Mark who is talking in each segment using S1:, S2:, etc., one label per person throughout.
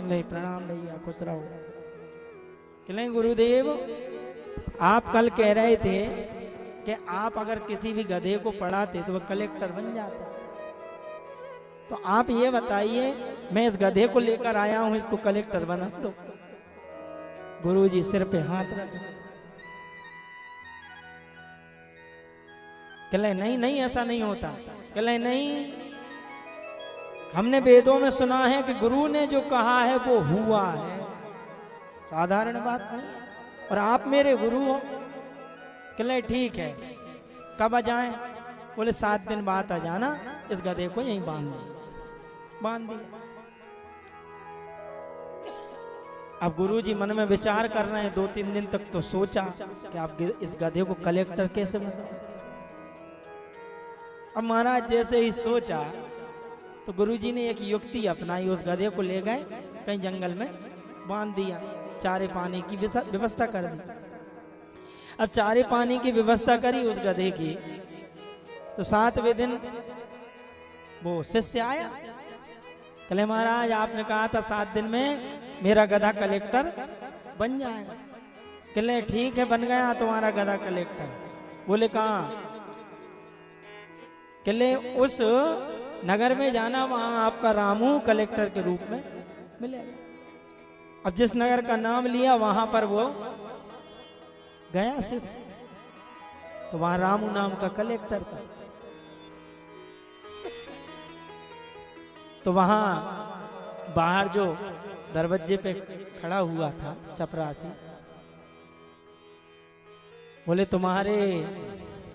S1: कहले प्रणाम भैया, खुश रहो। कहले गुरुदेव, आप कल कह रहे थे कि आप अगर किसी भी गधे को पढ़ाते तो वह कलेक्टर बन जाता, तो आप ये बताइए, मैं इस गधे को लेकर आया हूं, इसको कलेक्टर बना दो। गुरुजी सिर पे हाथ रख, कहले नहीं नहीं ऐसा नहीं होता। कहले नहीं, हमने वेदों में सुना है कि गुरु ने जो कहा है वो हुआ है, साधारण बात नहीं, और आप मेरे गुरु हो। कहले ठीक है, कब आ जाएं? बोले 7 दिन बाद आ जाना, इस गधे को यहीं बांध दिया। अब गुरुजी मन में विचार कर रहे हैं, 2-3 दिन तक तो सोचा कि आप इस गधे को कलेक्टर कैसे बना। अब महाराज जैसे ही सोचा तो गुरुजी ने एक युक्ति अपनाई, उस गधे को ले गए कहीं जंगल में बांध दिया, चारे पानी की व्यवस्था कर दी। अब चारे पानी की व्यवस्था करी उस गधे की, तो 7वें दिन वो शिष्य आया। कहले महाराज आपने कहा था 7 दिन में मेरा गधा कलेक्टर बन जाएगा। कहले ठीक है, बन गया तुम्हारा गधा कलेक्टर। बोले कहाँ? कहले उस नगर में जाना, वहां आपका रामू कलेक्टर के रूप में मिलेगा। अब जिस नगर का नाम लिया वहां पर वो गया शिष्य, तो वहां रामू नाम का कलेक्टर था। तो वहां बाहर जो दरवाजे पे खड़ा हुआ था चपरासी, बोले तुम्हारे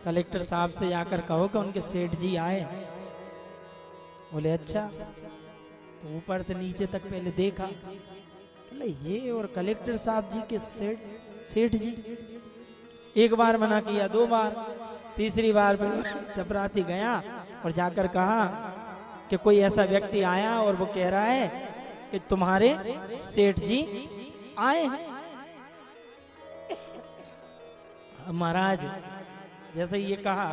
S1: कलेक्टर साहब से जाकर कहो कि उनके सेठ जी आए। बोले अच्छा। तो ऊपर से नीचे तक पहले देखा, बोले ये और कलेक्टर साहब जी के सेठ जी। एक बार मना किया, 2 बार, तीसरी बार फिर चपरासी गया और जाकर कहा कि कोई ऐसा व्यक्ति आया और वो कह रहा है कि तुम्हारे सेठ जी आए हैं। महाराज जैसे ये कहा,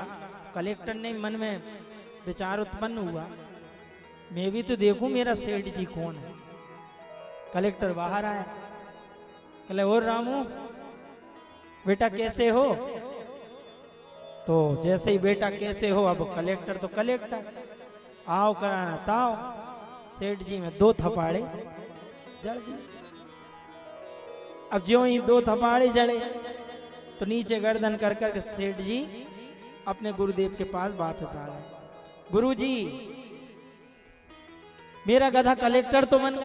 S1: कलेक्टर ने मन में विचार उत्पन्न हुआ, मैं भी तो देखूं मेरा सेठ जी कौन है। कलेक्टर बाहर आया, कहले और रामू बेटा कैसे हो? तो जैसे ही बेटा कैसे हो, अब कलेक्टर तो कलेक्टर, आओ कराना ताओ। सेठ जी में 2 थपाड़े जड़ दिए। अब ज्यों ही 2 थपाड़े जड़े तो नीचे गर्दन कर कर सेठ जी अपने गुरुदेव के पास वापस आ गए। गुरुजी मेरा गधा कलेक्टर तो बन